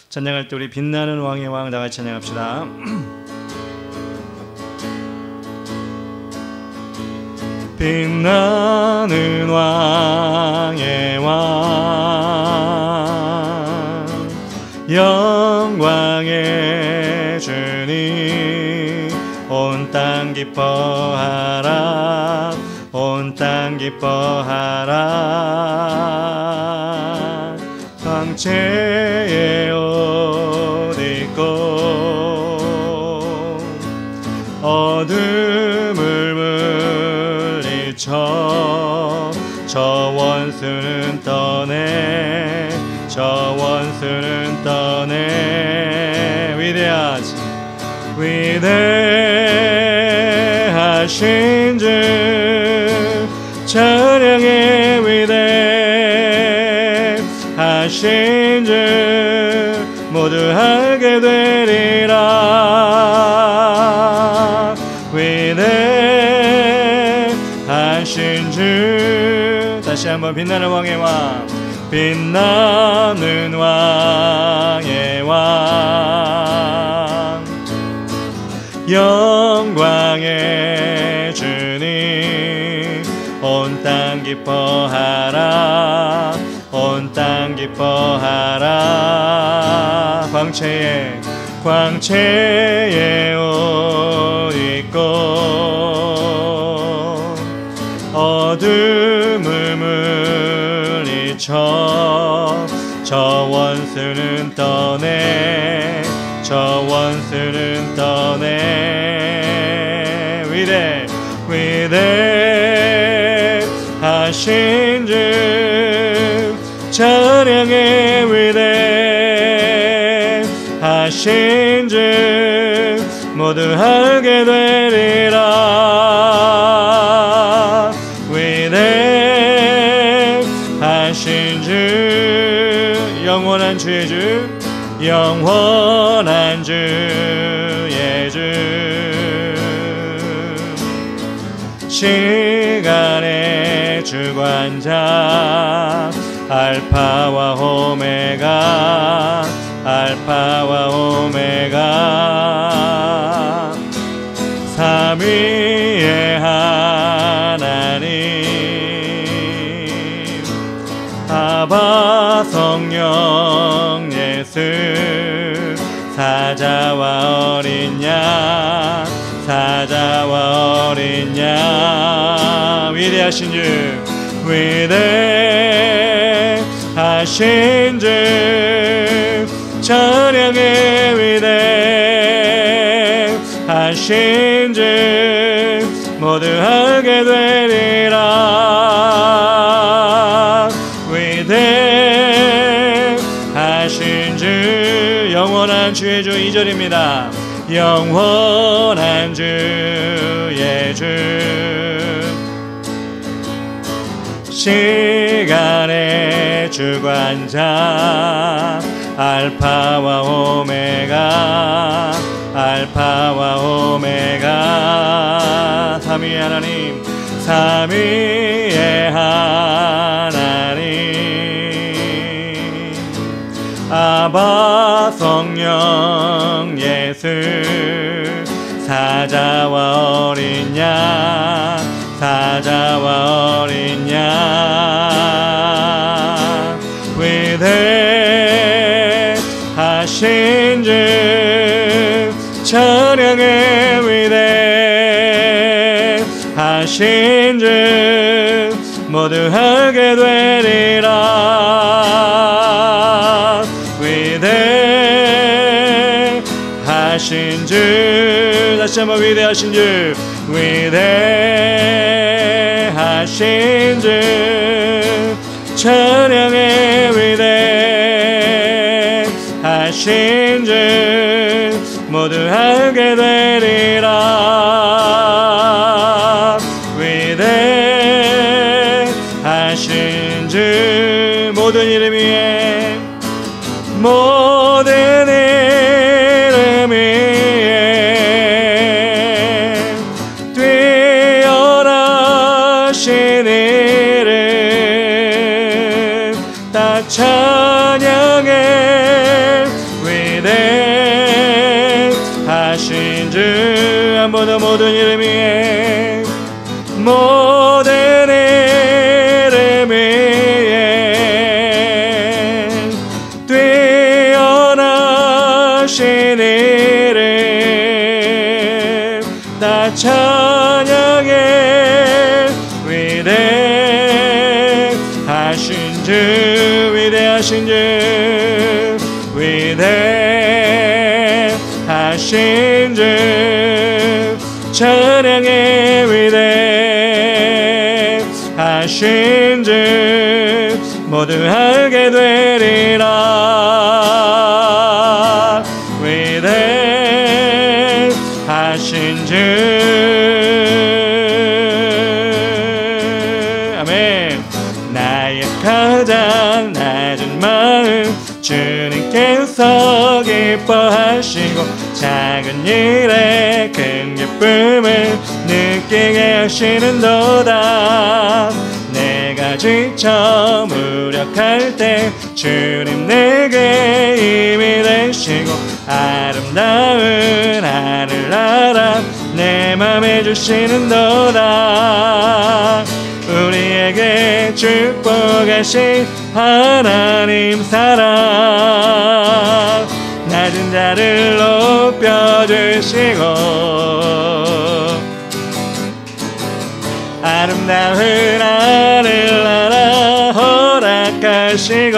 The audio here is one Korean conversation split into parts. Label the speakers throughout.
Speaker 1: 찬양할 때 우리 빛나는 왕의 왕 다 같이 찬양합시다. 빛나는 왕의 왕 영광의 주님 온 땅 기뻐하라 온 땅 기뻐하라 광채의 옷 입고 어둠을 물리쳐 저 원수는 떠내 저 원수는 떠내 위대하신 주 찬양의 위대하신 주 모두 알게 되리라 위대하신 주 다시 한번 빛나는 왕의 왕 빛나는 왕의 왕 영광의 주님 온 땅 기뻐하라 온 땅 기뻐하라 광채의 옷 입고 어둠을 물리쳐 저 원수는 떠내 저 원수는 떠내 위대하신 주 찬양의 위대하신 주 모두 알게 되리라 위대하신 주 영원한 주의 주 영원한 주의 주 시간의 주관자 알파와 오메가 알파와 오메가 삼위의 하나님 아바 성령 예수 사자와 어린 양 사자와 어린 양 위대하신 주 위대하신 주 찬양의 위대하신 주 모두 알게 되리라 위대하신 주 영원한 주의 주 2절입니다 영원한 주의 주 시간의 주관자 알파와 오메가 알파와 오메가 삼위의 하나님 삼위의 하나님 아바 성령 예수 사자와 어린 양 사자와 어린 양 위대하신 주 찬양의 위대하신 주 모두 알게 되리라 위대하신 주 다시 한번 위대하신 주 위대하신 주 찬양의 위대하신 주 모두 알게 되리라 위대하신 주 모든 이름 위에 모든 이름 위에 뛰어나신 이름 다 찬양해 다 찬양해. 위대하신 주, 위대하신 주, 위대하신 주, 찬양해. 위대하신 주, 모두 알게 되리라. 위대하신 주. 아멘. 나의 가장 낮은 마음 주님께서 기뻐하시고 작은 일에 큰 기쁨을 느끼게 하시는도다. 내가 지쳐 무력할 때 주님 내게 힘이 되시고 아름다운 하늘나라 내 맘에 주시는도다. 우리에게 축복하신 하나님 사랑, 낮은 자를 높여주시고 아름다운 하늘나라 허락하시고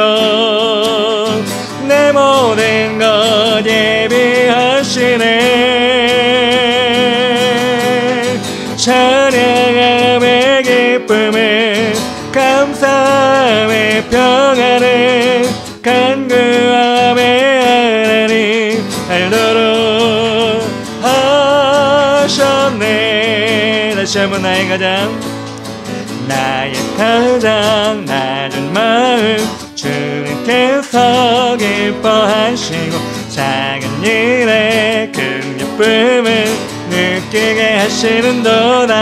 Speaker 1: 내 모든 것 예비하시네. 찬양함의 기쁨을 감사함의 평안을 간구함의 하나님 알도록 하셨네. 다시 한번 나의 가장 낮은 마음 주님께서 기뻐하시고 작은 일에 큰 기쁨을 느끼게 하시는도다.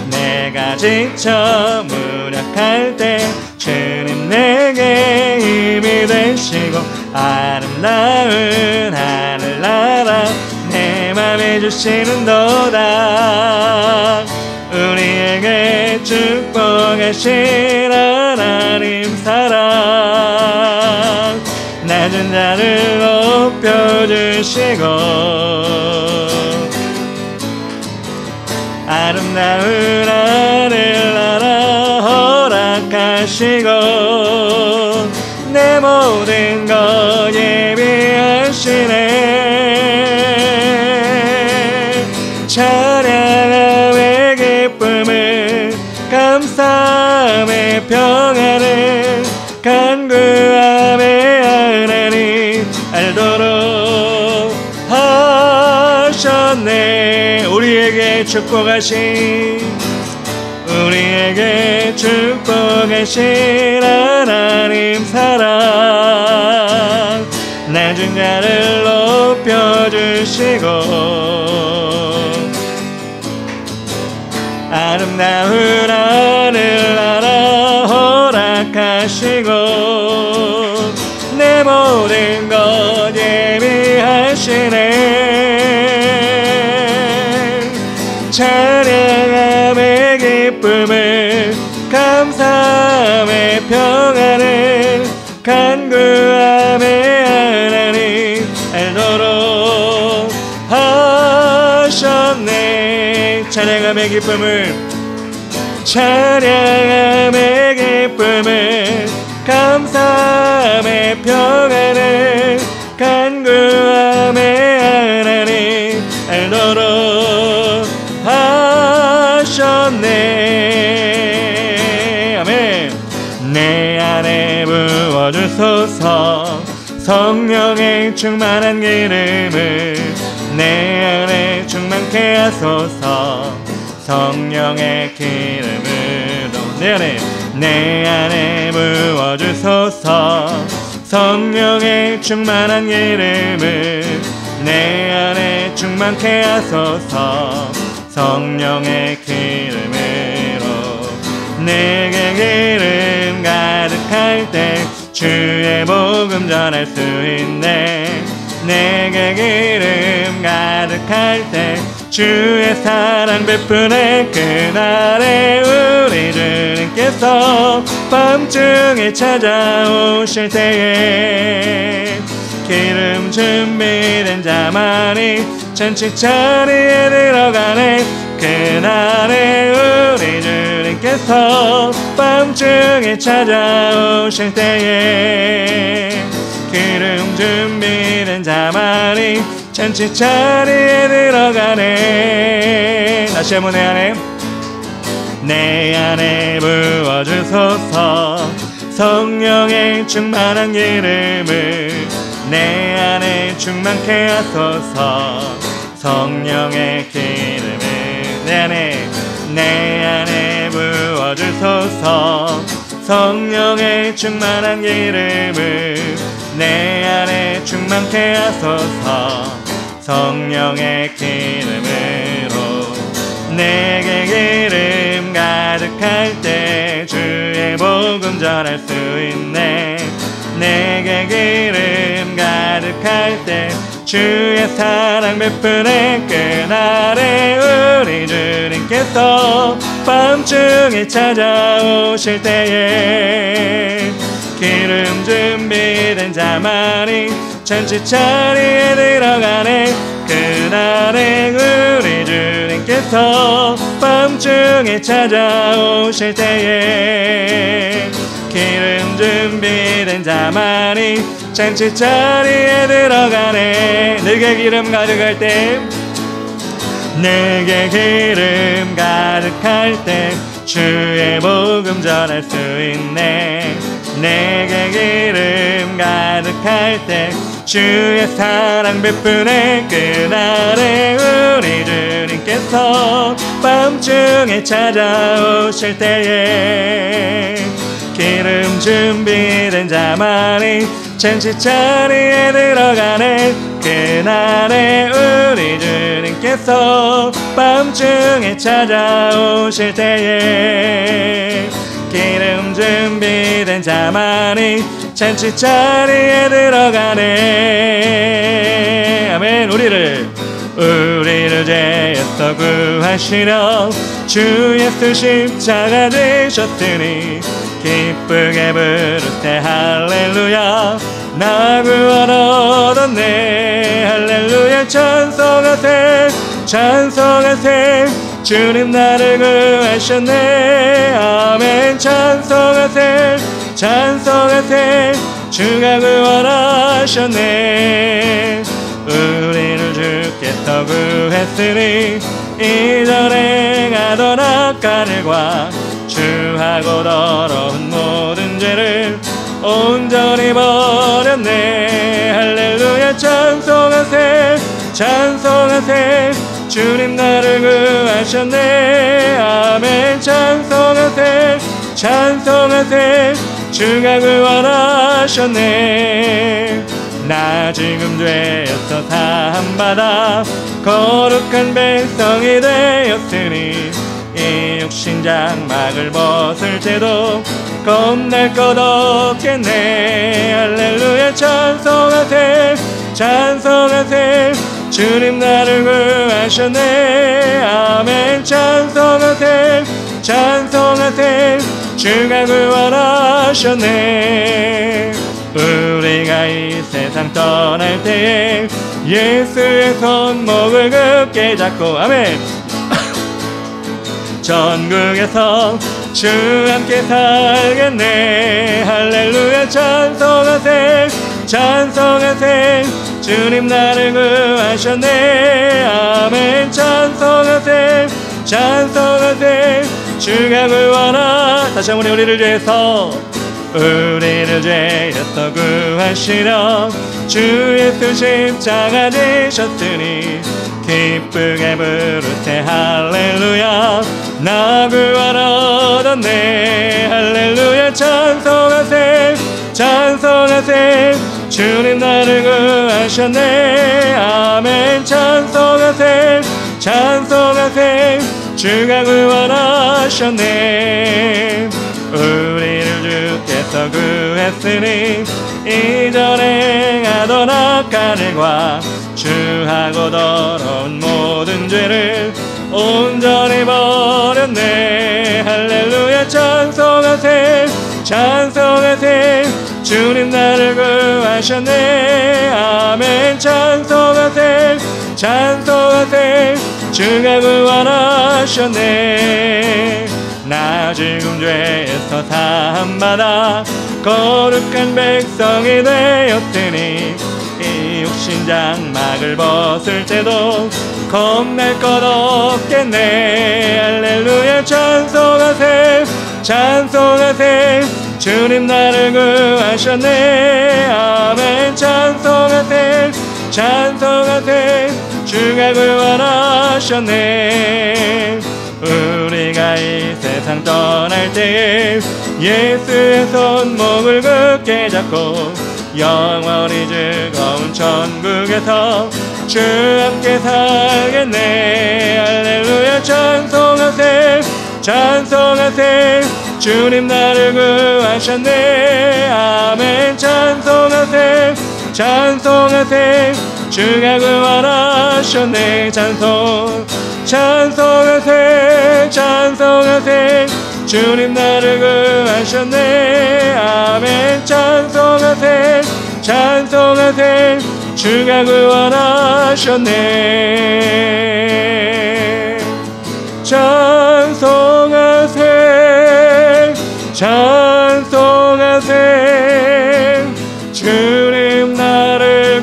Speaker 1: 내가 지쳐 무력할 때 주님 내게 힘이 되시고 아름다운 하늘나라 내 맘에 주시는도다. 우리에게 축복하신 하나님 사랑, 낮은 자를 높여주시고 아름다운 하늘나라 허락하시고 내 모든 것 예비하시네. 찬양함의 기쁨을 감사함의 평안을 간구함의 하나님 알도록 하셨네. 우리에게 축복하신 하나님 사랑, 낮은 자를 높여주시고 아름다운 하늘나라 허락하시고 내 모든 것 예비하시네. 찬양함의 기쁨을 감사함의 평안을 간구함의 하나님 알도록 하셨네. 찬양함의 기쁨을 감사함의 평안을 간구함의 하나님 알도록 하셨네. 아멘. 내 안에 부어주소서 성령의 충만한 기름을 내 안에 충만케 하소서. 성령의 기름으로 내 안에 부어주소서. 성령의 충만한 기름을 내 안에 충만케 하소서. 성령의 기름으로 내게 기름 가득할 때 주의 복음 전할 수 있네. 내게 기름 가득할 때 주의 사랑 베푸네. 그날에 우리 주님께서 밤중에 찾아오실 때에 기름 준비된 자만이 잔치 자리에 들어가네. 그날에 우리 주님께서 밤중에 찾아오실 때에 기름 준비된 자만이 잔치 자리에 들어가네. 다시 한번 내 안에 부어주소서. 성령의 충만한 기름을 내 안에 충만케 하소서. 성령의 기름을 내 안에 부어주소서. 성령의 충만한 기름을 내 안에 충만케 하소서. 성령의 기름으로 내게 기름 가득할 때 주의 복음 전할 수 있네. 내게 기름 가득할 때 주의 사랑 베푸네. 그날에 우리 주님께서 밤중에 찾아오실 때에 기름 준비된 자만이 잔치 자리에 들어가네. 그날에 우리 주님께서 밤중에 찾아오실 때에 기름 준비된 자만이 잔치 자리에 들어가네. 내게 기름 가득할 때 내게 기름 가득할 때 주의 복음 전할 수 있네. 내게 기름 가득할 때 주의 사랑 베푸네. 그날에 우리 주님께서 밤중에 찾아오실 때에 기름 준비된 자만이 잔치 자리에 들어가네. 그날에 우리 주님께서 밤중에 찾아오실 때에 기름 준비된 자만이 잔치 자리에 들어가네. 아멘. 우리를 죄에서 구하시려 주 예수 십자가 되셨으니 기쁘게 부르세 할렐루야. 나 구원 얻었네. 할렐루야. 찬송하세 찬송하세. 주님 나를 구하셨네. 아멘. 찬송하세 찬송하세. 주가 구원하셨네. 우리를 주께서 구했으니 이전에 행하던 악한 일과 주하고 더러운 모든 죄를 온전히 버렸네. 할렐루야. 찬송하세 찬송하세. 주님 나를 구하셨네. 아멘. 찬송하세 찬송하세. 주가 구원하셨네. 나 지금 죄에서 사함받아 거룩한 백성이 되었으니 이 육신 장막을 벗을 때도 겁날 것 없겠네. 할렐루야. 찬송하세 찬송하세. 주님 나를 구하셨네. 아멘. 찬송하세 찬송하세. 주가 구원하셨네. 우리가 이 세상 떠날 때에 예수의 손목을 굳게 잡고 아멘 전국에서 주 함께 살겠네. 할렐루야. 찬송하세 찬송하세. 주님 나를 구하셨네. 아멘. 찬송하세 찬송하세. 주가 구원하. 다시 한번 우리를 죄에서 구하시려 주 예수 십자가 되셨으니 기쁘게 부르세 할렐루야. 나 구원 얻었네. 할렐루야. 찬송하세 찬송하세. 주님 나를 구하셨네. 아멘. 찬송하세 찬송하세. 주가 구원하셨네. 우리를 주께서 구했으니 이전에 행하던 악한 일과 주하고 더러운 모든 죄를 온전히 버렸네. 할렐루야. 찬송하세 찬송하세. 주님 나를 구하셨네. 아멘. 찬송하세 찬송하세 주가 구원하셨네. 나 지금 죄에서 사함받아 거룩한 백성이 되었으니 이 육신 장막을 벗을 때도 겁날 것 없겠네. 할렐루야 찬송하세 찬송하세 주님 나를 구하셨네. 아멘 찬송하세 찬송하세 주가 구원하셨네. 우리가 이 세상 떠날 때에 예수의 손목을 굳게 잡고 영원히 즐거운 천국에서 주 함께 살겠네. 할렐루야 찬송하세 찬송하세 주님 나를 구하셨네. 아멘 찬송하세 찬송하세 주가 구원하셨네. 찬송하세 찬송하세 주님 나를 구하셨네. 아멘 찬송하세 찬송하세 주가 구원하셨네. 찬송하세 찬송하세 주님 나를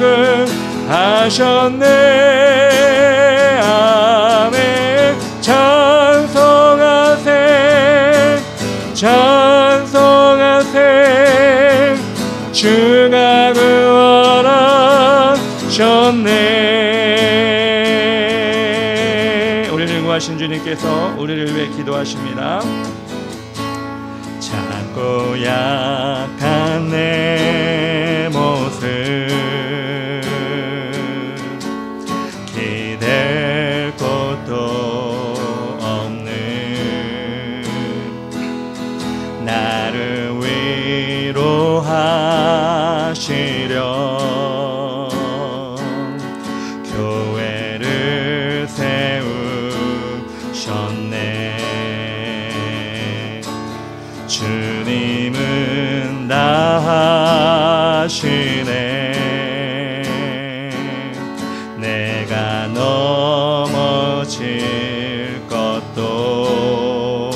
Speaker 1: 구하셨네. 아멘 찬송하세 찬송하세 주가 구원하셨네. 우리를 구하신 주님께서 우리를 위해 기도하십니다. 작고 약한 내 모습 기댈 곳도 없는 나를 위로하시려 교회를 세우셨네. 주님은 다 하시네. 내가 넘어질 것도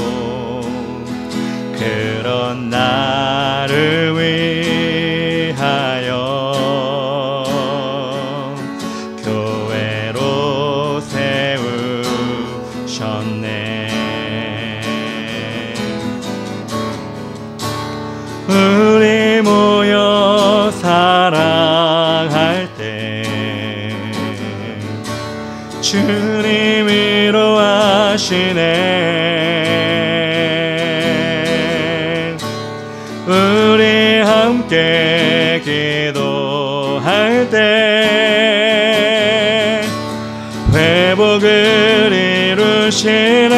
Speaker 1: 그런 나를 위하여 교회로 세우셨네. 우리 모여 사랑할 때 주님 위로하시네. 우리 함께 기도할 때 회복을 이루시네.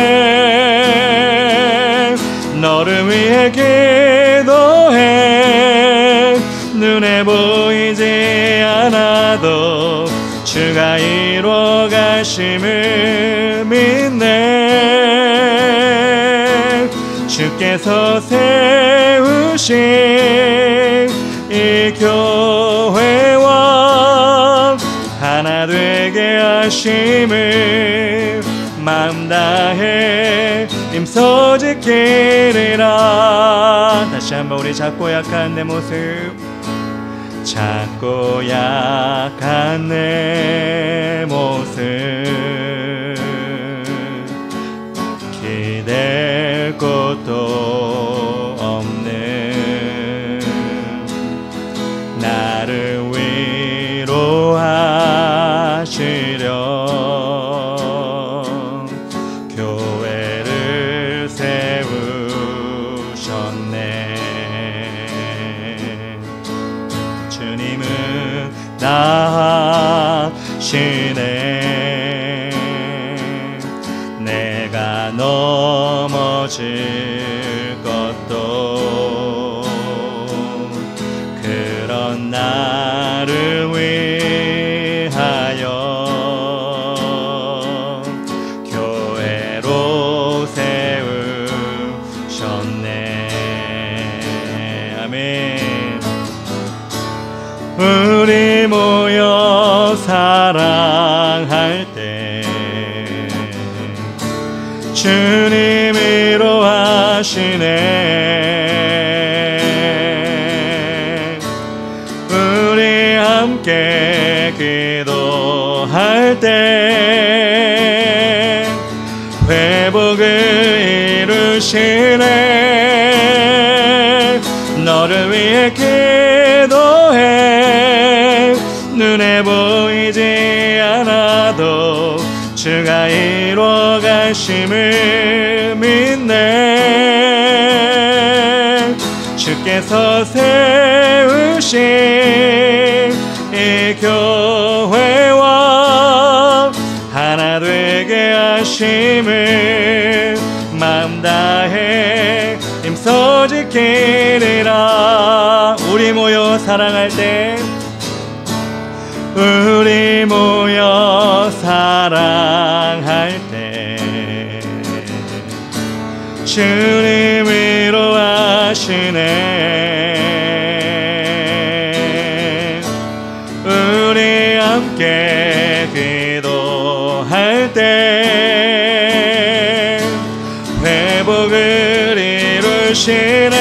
Speaker 1: 너를 위해 기도해. 눈에 보이지 않아도 주가 이루어 가심을 믿네. 주께서 세우신 이 교회와 하나 되게 하심을 마음 다해 힘써 지키리라. 다시 한번 우리 작고 약한 내 모습 작고 약한 내 모습 기댈 곳도 없는 나를 위로하시려 교회를 세우셨네. 주님은 다 하시네. 내가 넘어질 것도 그런 나를 위하여 교회로 세우셨네. 아멘. 우리 모여 사랑하 주님 위로하시네. 우리 함께 기도할 때 회복을 이루시네. 너를 위해 기도해. 눈에 보이지 않아도 주가 이루어 가심을 믿네. 주께서 세우신 이 교회와 하나 되게 하심을 마음 다해 힘써 지키리라. 우리 모여 사랑할 때, 우리 모여 사랑할 때 주님 위로하시네. 우리 함께 기도할 때 회복을 이루시네.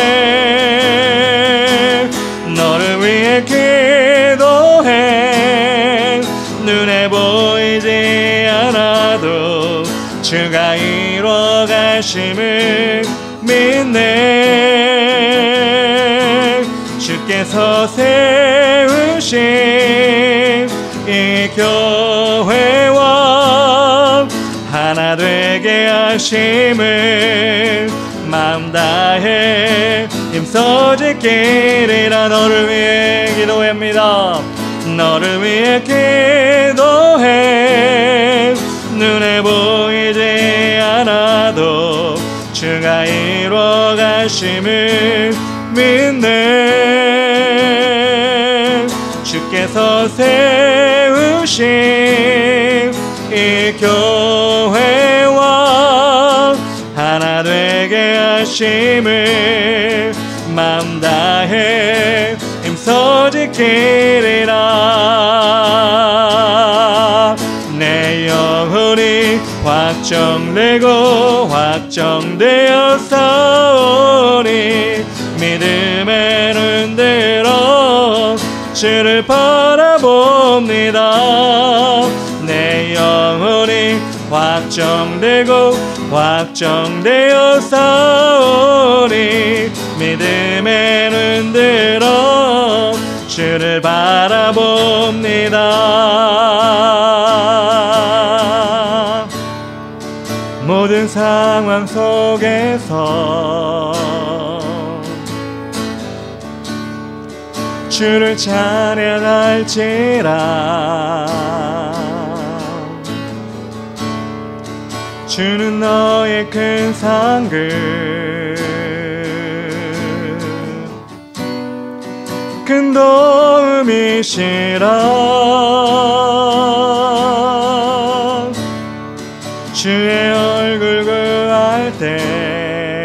Speaker 1: 너를 위해 기도해. 눈에 보이지 않아도 주가 이루어 가심을 믿네. 주께서 세우신 이 교회와 하나 되게 하심을 마음 다해 힘써 지키리라. 너를 위해 기도합니다. 너를 위해 기도해. 눈에 보이지 않아도 주가 이루어 가심을 믿네. 주께서 세우신 이 교회와 하나 되게 하심을 마음 다해 힘써 지키리라. 내 영혼이 확정되고 확정되어 싸우니 믿음의 눈들어 주를 바라봅니다. 내 영혼이 확정되고 확정되어 싸우니 믿음의 눈들어 주를 바라봅니다. 모든 상황 속에서 주를 찬양할지라. 주는 너의 큰 상급 큰 도움이시라. 주의 얼굴 구할 때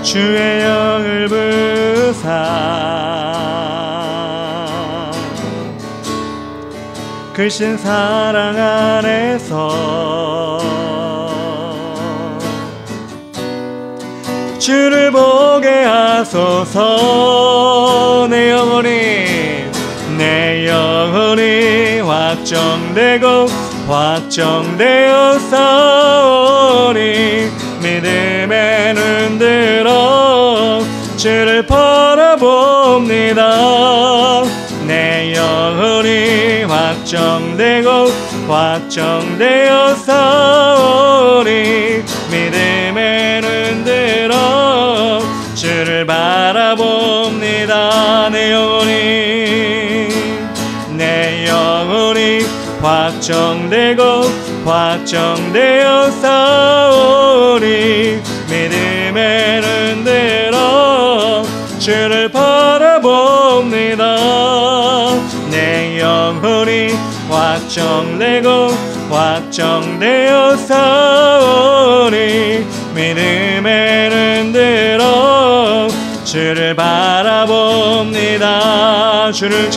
Speaker 1: 주의 영을 부사 크신 사랑 안에서 주를 보게 하소서. 내 영혼이 확정되고 확정되어 싸우니 믿음의 눈들어 주를 바라봅니다. 내 영혼이 확정되고 확정되어 싸우니 믿음의 눈들어 주를 바라봅니다. 내 영혼이 확정되고 확정되어 싸우니 믿음의 눈들어 주를 바라봅니다. 내 영혼이 확정되고 확정되어 싸우니 믿음의 눈들어 주를 바라봅니다. 주를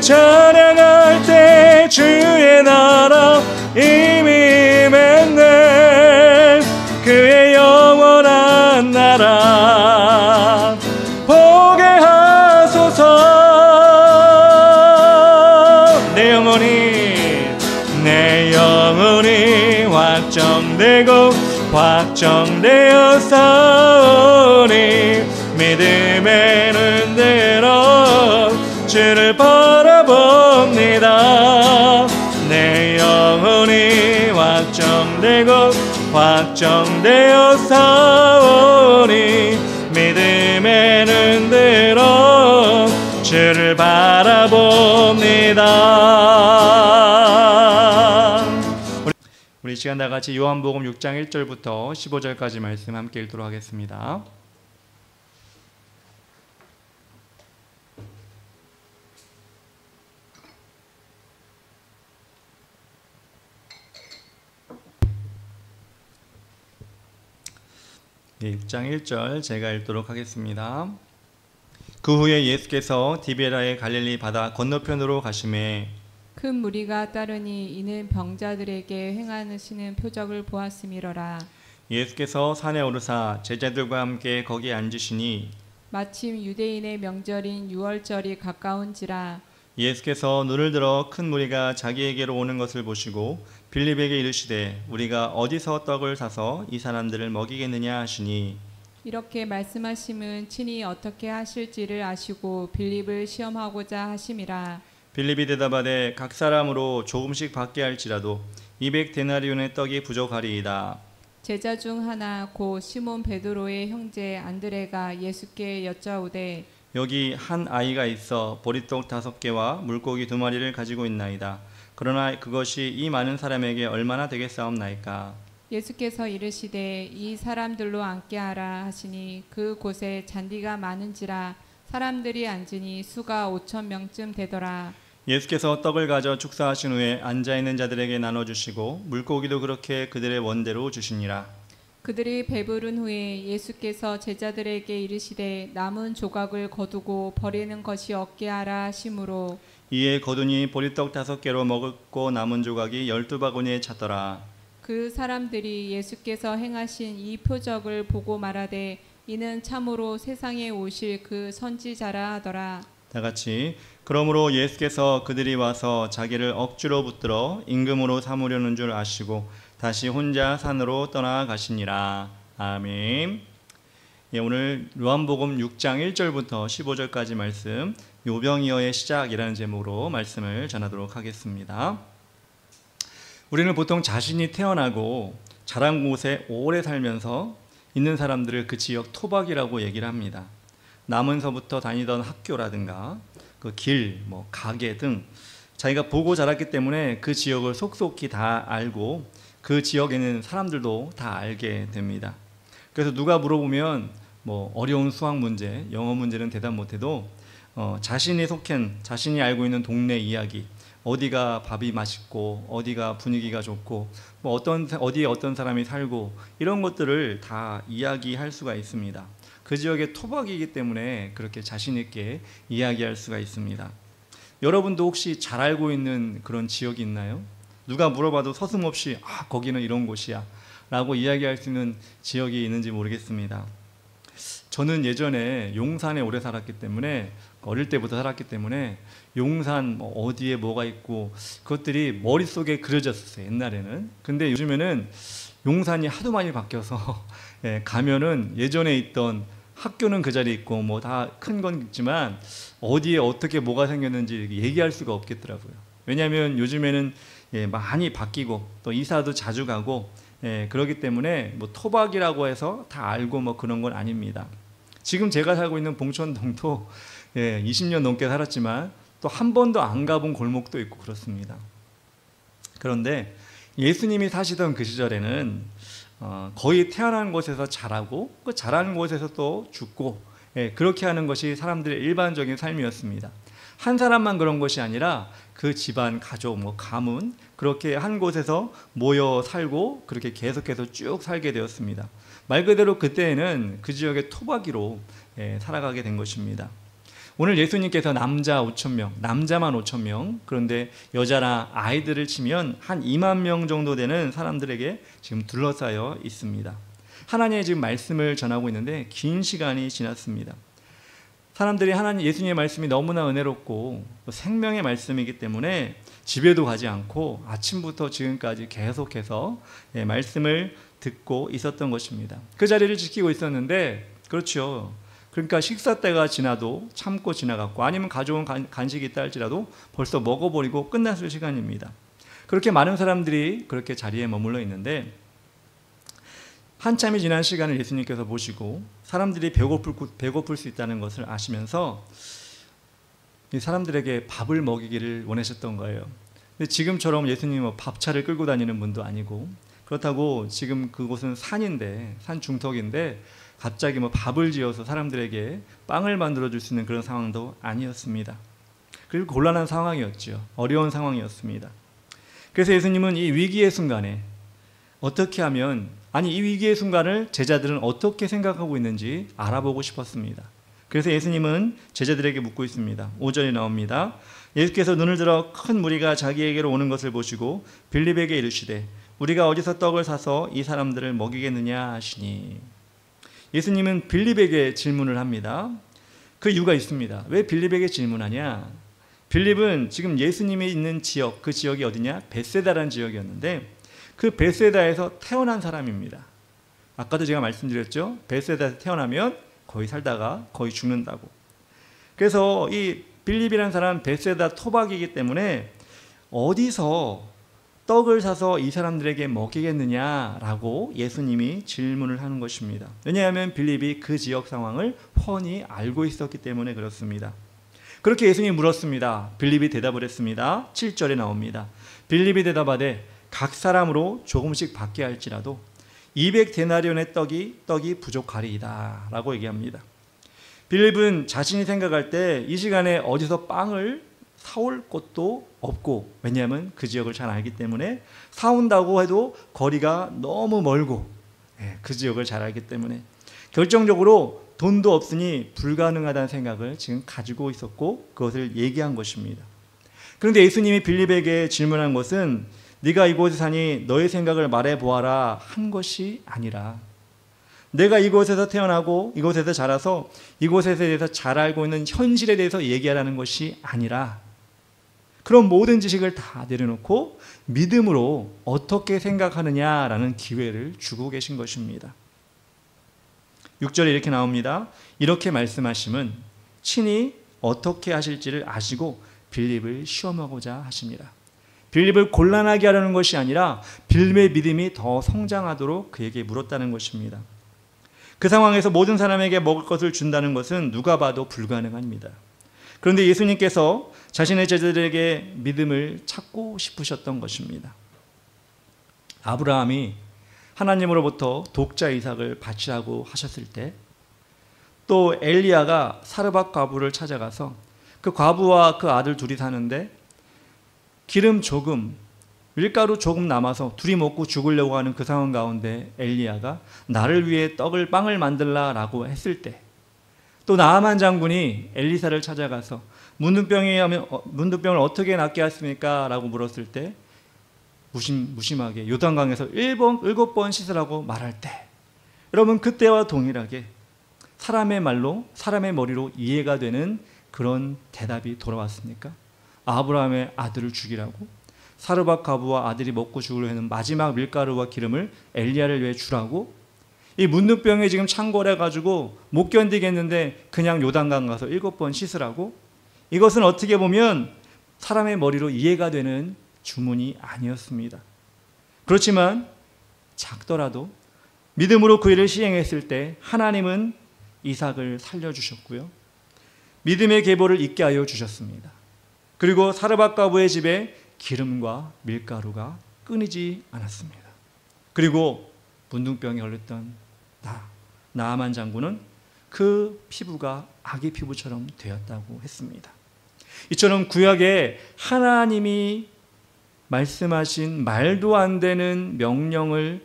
Speaker 1: 찬양할 때 주의 나라 이미 맺네. 그의 영원한 나라 보게 하소서. 내 영혼이 확정되고 확정되어 싸우니 믿음의 눈으로 주를 바라봅니다. 내 영혼이 확정되고 확정되어 싸우니 믿음의 눈으로 주를 바라봅니다. 우리 시간 다 같이 요한복음 6장 1절부터 15절까지 말씀 함께 읽도록 하겠습니다. 네, 6장 1절 제가 읽도록 하겠습니다. 그 후에 예수께서 디베라의 갈릴리 바다 건너편으로 가시매
Speaker 2: 큰 무리가 따르니 이는 병자들에게 행하시는 표적을 보았음이로라.
Speaker 1: 예수께서 산에 오르사 제자들과 함께 거기에 앉으시니
Speaker 2: 마침 유대인의 명절인 유월절이 가까운지라.
Speaker 1: 예수께서 눈을 들어 큰 무리가 자기에게로 오는 것을 보시고 빌립에게 이르시되 우리가 어디서 떡을 사서 이 사람들을 먹이겠느냐 하시니
Speaker 2: 이렇게 말씀하심은 친히 어떻게 하실지를 아시고 빌립을 시험하고자 하심이라.
Speaker 1: 빌립이 대답하되 각 사람으로 조금씩 받게 할지라도 200데나리온의 떡이 부족하리이다.
Speaker 2: 제자 중 하나 곧 시몬 베드로의 형제 안드레가 예수께 여짜오되
Speaker 1: 여기 한 아이가 있어 보리떡 5개와 물고기 2마리를 가지고 있나이다. 그러나 그것이 이 많은 사람에게 얼마나 되겠사옵나이까.
Speaker 2: 예수께서 이르시되 이 사람들로 앉게 하라 하시니 그 곳에 잔디가 많은지라 사람들이 앉으니 수가 5,000명쯤 되더라.
Speaker 1: 예수께서 떡을 가져 축사하신 후에 앉아있는 자들에게 나눠주시고 물고기도 그렇게 그들의 원대로 주시니라.
Speaker 2: 그들이 배부른 후에 예수께서 제자들에게 이르시되 남은 조각을 거두고 버리는 것이 없게 하라 하심으로
Speaker 1: 이에 거두니 보리떡 5개로 먹고 남은 조각이 12바구니에 찼더라.
Speaker 2: 그 사람들이 예수께서 행하신 이 표적을 보고 말하되 이는 참으로 세상에 오실 그 선지자라 하더라.
Speaker 1: 다 같이 그러므로 예수께서 그들이 와서 자기를 억지로 붙들어 임금으로 삼으려는 줄 아시고 다시 혼자 산으로 떠나가시니라. 아멘. 예, 오늘 요한복음 6장 1절부터 15절까지 말씀 요병이어의 시작이라는 제목으로 말씀을 전하도록 하겠습니다. 우리는 보통 자신이 태어나고 자란 곳에 오래 살면서 있는 사람들을 그 지역 토박이라고 얘기를 합니다. 나면서부터 다니던 학교라든가 그 길, 가게 등 자기가 보고 자랐기 때문에 그 지역을 속속히 다 알고 그 지역에 있는 사람들도 다 알게 됩니다. 그래서 누가 물어보면 어려운 수학 문제, 영어 문제는 대답 못해도 자신이 자신이 알고 있는 동네 이야기, 어디가 밥이 맛있고 어디가 분위기가 좋고 어디에 어떤 사람이 살고 이런 것들을 다 이야기할 수가 있습니다. 그 지역의 토박이기 때문에 그렇게 자신 있게 이야기할 수가 있습니다. 여러분도 혹시 잘 알고 있는 그런 지역이 있나요? 누가 물어봐도 서슴없이 거기는 이런 곳이야 라고 이야기할 수 있는 지역이 있는지 모르겠습니다. 저는 예전에 용산에 오래 살았기 때문에 어릴 때부터 살았기 때문에 용산 어디에 뭐가 있고 그것들이 머릿속에 그려졌어요, 옛날에는. 근데 요즘에는 용산이 하도 많이 바뀌어서 가면은 예전에 있던 학교는 그 자리에 있고 다 큰 건 있지만 어디에 어떻게 뭐가 생겼는지 얘기할 수가 없겠더라고요. 왜냐하면 요즘에는 많이 바뀌고 또 이사도 자주 가고 그렇기 때문에 토박이라고 해서 다 알고 그런 건 아닙니다. 지금 제가 살고 있는 봉천동도 20년 넘게 살았지만 또 한 번도 안 가본 골목도 있고 그렇습니다. 그런데 예수님이 사시던 그 시절에는 거의 태어난 곳에서 자라고 그 자라는 곳에서 또 죽고 그렇게 하는 것이 사람들의 일반적인 삶이었습니다. 한 사람만 그런 것이 아니라 그 집안, 가족, 가문 그렇게 한 곳에서 모여 살고 그렇게 계속해서 쭉 살게 되었습니다. 말 그대로 그때에는 그 지역의 토박이로 살아가게 된 것입니다. 오늘 예수님께서 남자 5,000명, 남자만 5,000명, 그런데 여자나 아이들을 치면 한 2만 명 정도 되는 사람들에게 지금 둘러싸여 있습니다. 하나님의 지금 말씀을 전하고 있는데 긴 시간이 지났습니다. 사람들이 예수님의 말씀이 너무나 은혜롭고 생명의 말씀이기 때문에 집에도 가지 않고 아침부터 지금까지 계속해서 말씀을 듣고 있었던 것입니다. 그 자리를 지키고 있었는데, 그렇죠. 그러니까 식사 때가 지나도 참고 지나갔고, 아니면 가져온 간식이 있다 할지라도 벌써 먹어버리고 끝났을 시간입니다. 그렇게 많은 사람들이 그렇게 자리에 머물러 있는데, 한참이 지난 시간을 예수님께서 보시고 사람들이 배고플 수 있다는 것을 아시면서 이 사람들에게 밥을 먹이기를 원하셨던 거예요. 근데 지금처럼 예수님은 밥차를 끌고 다니는 분도 아니고, 그렇다고 지금 그곳은 산인데, 산 중턱인데 갑자기 밥을 지어서 사람들에게 빵을 만들어 줄 수 있는 그런 상황도 아니었습니다. 그리고 곤란한 상황이었죠. 어려운 상황이었습니다. 그래서 예수님은 이 위기의 순간에 어떻게 하면, 이 위기의 순간을 제자들은 어떻게 생각하고 있는지 알아보고 싶었습니다. 그래서 예수님은 제자들에게 묻고 있습니다. 5절에 나옵니다. 예수께서 눈을 들어 큰 무리가 자기에게로 오는 것을 보시고 빌립에게 이르시되 우리가 어디서 떡을 사서 이 사람들을 먹이겠느냐 하시니. 예수님은 빌립에게 질문을 합니다. 그 이유가 있습니다. 왜 빌립에게 질문하냐? 빌립은 지금 예수님이 있는 지역, 그 지역이 어디냐? 벳세다라는 지역이었는데 그 벳세다에서 태어난 사람입니다. 아까도 제가 말씀드렸죠. 벳세다에서 태어나면 거의 살다가 거의 죽는다고. 그래서 이 빌립이라는 사람은 벳세다 토박이기 때문에 어디서 떡을 사서 이 사람들에게 먹이겠느냐라고 예수님이 질문을 하는 것입니다. 왜냐하면 빌립이 그 지역 상황을 훤히 알고 있었기 때문에 그렇습니다. 그렇게 예수님이 물었습니다. 빌립이 대답을 했습니다. 7절에 나옵니다. 빌립이 대답하되 각 사람으로 조금씩 받게 할지라도 200데나리온의 떡이 부족하리이다 라고 얘기합니다. 빌립은 자신이 생각할 때 이 시간에 어디서 빵을 사올 곳도 없고, 왜냐하면 그 지역을 잘 알기 때문에 사온다고 해도 거리가 너무 멀고 그 지역을 잘 알기 때문에 결정적으로 돈도 없으니 불가능하다는 생각을 지금 가지고 있었고 그것을 얘기한 것입니다. 그런데 예수님이 빌립에게 질문한 것은 네가 이곳에 사니 너의 생각을 말해보아라 한 것이 아니라, 내가 이곳에서 태어나고 이곳에서 자라서 이곳에 대해서 잘 알고 있는 현실에 대해서 얘기하라는 것이 아니라, 그런 모든 지식을 다 내려놓고 믿음으로 어떻게 생각하느냐라는 기회를 주고 계신 것입니다. 6절에 이렇게 나옵니다. 이렇게 말씀하심은 친히 어떻게 하실지를 아시고 빌립을 시험하고자 하십니다. 빌립을 곤란하게 하려는 것이 아니라 빌립의 믿음이 더 성장하도록 그에게 물었다는 것입니다. 그 상황에서 모든 사람에게 먹을 것을 준다는 것은 누가 봐도 불가능합니다. 그런데 예수님께서 자신의 제자들에게 믿음을 찾고 싶으셨던 것입니다. 아브라함이 하나님으로부터 독자 이삭을 바치라고 하셨을 때, 또 엘리야가 사르밧 과부를 찾아가서 그 과부와 그 아들 둘이 사는데 기름 조금, 밀가루 조금 남아서 둘이 먹고 죽으려고 하는 그 상황 가운데 엘리야가 나를 위해 빵을 만들라라고 했을 때, 또 나아만 장군이 엘리사를 찾아가서 문둥병을 어떻게 낫게 하십니까? 라고 물었을 때 무심하게 요단강에서 7번 씻으라고 말할 때, 여러분 그때와 동일하게 사람의 말로, 사람의 머리로 이해가 되는 그런 대답이 돌아왔습니까? 아브라함의 아들을 죽이라고, 사르밧 과부와 아들이 먹고 죽으려 하는 마지막 밀가루와 기름을 엘리야를 위해 주라고, 이 문둥병에 지금 창궐해가지고 못 견디겠는데 그냥 요단강 가서 7번 씻으라고, 이것은 어떻게 보면 사람의 머리로 이해가 되는 주문이 아니었습니다. 그렇지만 작더라도 믿음으로 그 일을 시행했을 때 하나님은 이삭을 살려주셨고요, 믿음의 계보를 잇게 하여 주셨습니다. 그리고 사르밧 과부의 집에 기름과 밀가루가 끊이지 않았습니다. 그리고 문둥병에 걸렸던 나아만 장군은 그 피부가 아기 피부처럼 되었다고 했습니다. 이처럼 구약에 하나님이 말씀하신 말도 안 되는 명령을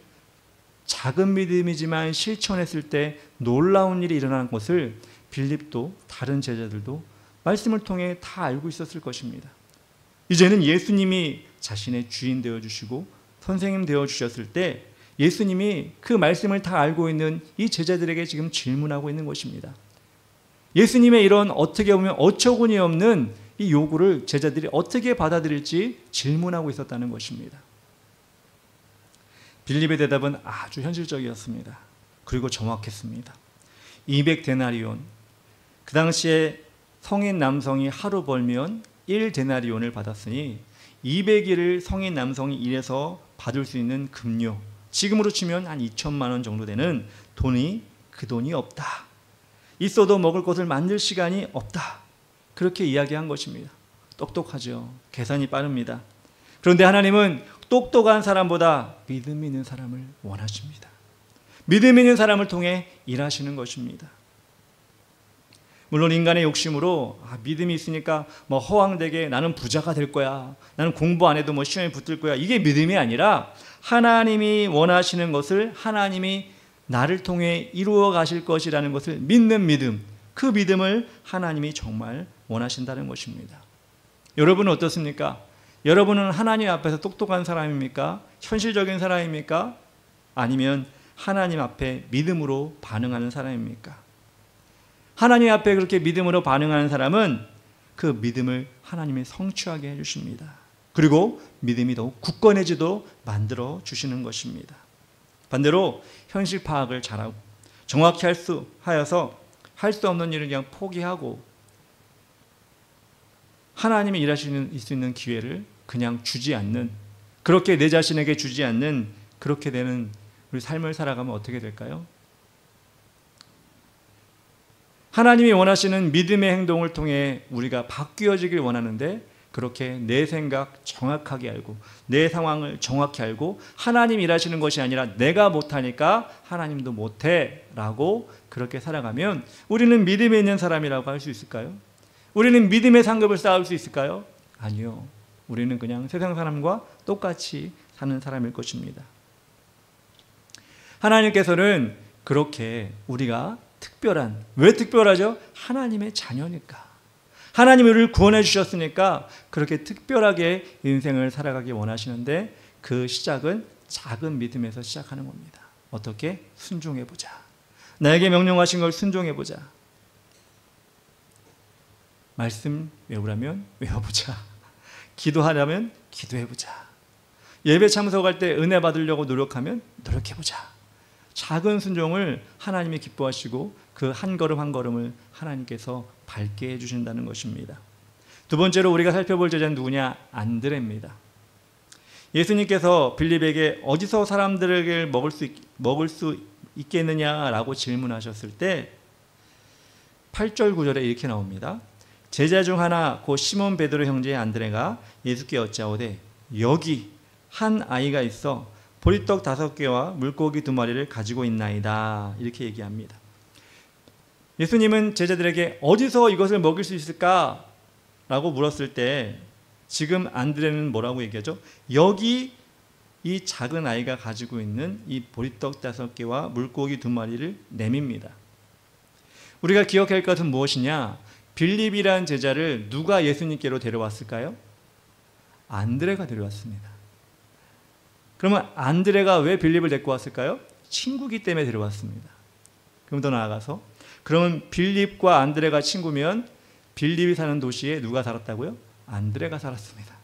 Speaker 1: 작은 믿음이지만 실천했을 때 놀라운 일이 일어나는 것을 빌립도 다른 제자들도 말씀을 통해 다 알고 있었을 것입니다. 이제는 예수님이 자신의 주인 되어주시고 선생님 되어주셨을 때 예수님이 그 말씀을 다 알고 있는 이 제자들에게 지금 질문하고 있는 것입니다. 예수님의 이런 어떻게 보면 어처구니 없는 이 요구를 제자들이 어떻게 받아들일지 질문하고 있었다는 것입니다. 빌립의 대답은 아주 현실적이었습니다. 그리고 정확했습니다. 200데나리온, 그 당시에 성인 남성이 하루 벌면 1데나리온을 받았으니 200일을 성인 남성이 일해서 받을 수 있는 급료, 지금으로 치면 한 2천만 원 정도 되는 돈이 그 돈이 없다. 있어도 먹을 것을 만들 시간이 없다. 그렇게 이야기한 것입니다. 똑똑하죠. 계산이 빠릅니다. 그런데 하나님은 똑똑한 사람보다 믿음 있는 사람을 원하십니다. 믿음 있는 사람을 통해 일하시는 것입니다. 물론 인간의 욕심으로 믿음이 있으니까 허황되게 나는 부자가 될 거야, 나는 공부 안 해도 시험에 붙을 거야, 이게 믿음이 아니라 하나님이 원하시는 것을 하나님이 나를 통해 이루어 가실 것이라는 것을 믿는 믿음, 그 믿음을 하나님이 정말 원하신다는 것입니다. 여러분은 어떻습니까? 여러분은 하나님 앞에서 똑똑한 사람입니까? 현실적인 사람입니까? 아니면 하나님 앞에 믿음으로 반응하는 사람입니까? 하나님 앞에 그렇게 믿음으로 반응하는 사람은 그 믿음을 하나님이 성취하게 해주십니다. 그리고 믿음이 더욱 굳건해지도록 만들어 주시는 것입니다. 반대로 현실 파악을 잘하고 정확히 하여서 할 수 없는 일을 그냥 포기하고 하나님이 일하실 수 있는 기회를 그냥 주지 않는, 그렇게 내 자신에게 주지 않는 그렇게 되는 우리 삶을 살아가면 어떻게 될까요? 하나님이 원하시는 믿음의 행동을 통해 우리가 바뀌어지길 원하는데 그렇게 내 생각 정확하게 알고 내 상황을 정확히 알고 하나님 일하시는 것이 아니라 내가 못하니까 하나님도 못해 라고 그렇게 살아가면 우리는 믿음에 있는 사람이라고 할 수 있을까요? 우리는 믿음의 상급을 쌓을 수 있을까요? 아니요. 우리는 그냥 세상 사람과 똑같이 사는 사람일 것입니다. 하나님께서는 그렇게 우리가 특별한, 왜 특별하죠? 하나님의 자녀니까. 하나님이 우리를 구원해 주셨으니까 그렇게 특별하게 인생을 살아가기 원하시는데 그 시작은 작은 믿음에서 시작하는 겁니다. 어떻게? 순종해보자. 나에게 명령하신 걸 순종해보자. 말씀 외우라면 외워보자. 기도하려면 기도해보자. 예배 참석할 때 은혜 받으려고 노력하면 노력해보자. 작은 순종을 하나님이 기뻐하시고 그 한 걸음 한 걸음을 하나님께서 밟게 해주신다는 것입니다. 두 번째로 우리가 살펴볼 제자는 누구냐? 안드레입니다. 예수님께서 빌립에게 어디서 사람들에게 먹을 수 있겠느냐라고 질문하셨을 때 8절 9절에 이렇게 나옵니다. 제자 중 하나 곧 시몬 베드로 형제의 안드레가 예수께 여짜오되 여기 한 아이가 있어 보리떡 5개와 물고기 2마리를 가지고 있나이다. 이렇게 얘기합니다. 예수님은 제자들에게 어디서 이것을 먹일 수 있을까? 라고 물었을 때 지금 안드레는 뭐라고 얘기하죠? 여기 이 작은 아이가 가지고 있는 이 보리떡 5개와 물고기 2마리를 내밉니다. 우리가 기억해야 할 것은 무엇이냐? 빌립이라는 제자를 누가 예수님께로 데려왔을까요? 안드레가 데려왔습니다. 그러면 안드레가 왜 빌립을 데리고 왔을까요? 친구기 때문에 데려왔습니다. 그럼 더 나아가서 그러면 빌립과 안드레가 친구면 빌립이 사는 도시에 누가 살았다고요? 안드레가 살았습니다.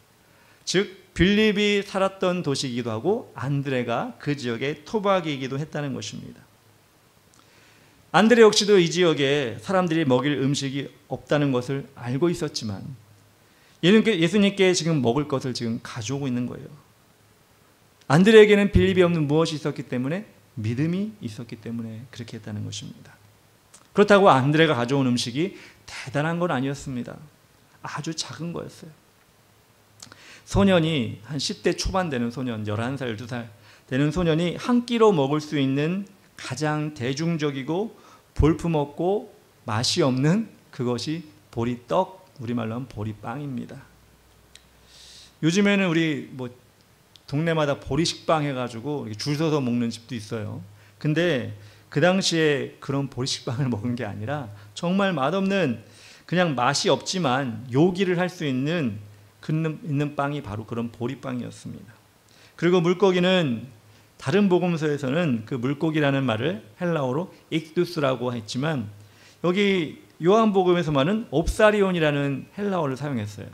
Speaker 1: 즉 빌립이 살았던 도시이기도 하고 안드레가 그 지역의 토박이기도 했다는 것입니다. 안드레 역시도 이 지역에 사람들이 먹일 음식이 없다는 것을 알고 있었지만 예수님께 지금 먹을 것을 지금 가져오고 있는 거예요. 안드레에게는 빌립이 없는 무엇이 있었기 때문에? 믿음이 있었기 때문에 그렇게 했다는 것입니다. 그렇다고 안드레가 가져온 음식이 대단한 건 아니었습니다. 아주 작은 거였어요. 소년이 한 10대 초반 되는 소년, 11살, 2살 되는 소년이 한 끼로 먹을 수 있는 가장 대중적이고 볼품없고 맛이 없는 그것이 보리떡, 우리말로 하면 보리빵입니다. 요즘에는 우리 동네마다 보리식빵 해가지고 줄 서서 먹는 집도 있어요. 근데 그 당시에 그런 보리식빵을 먹은 게 아니라 정말 맛없는 그냥 맛이 없지만 요기를 할 수 있는 빵이 바로 그런 보리빵이었습니다. 그리고 물고기는 다른 복음서에서는 그 물고기라는 말을 헬라어로 익두스라고 했지만 여기 요한복음에서만은 옵사리온이라는 헬라어를 사용했어요.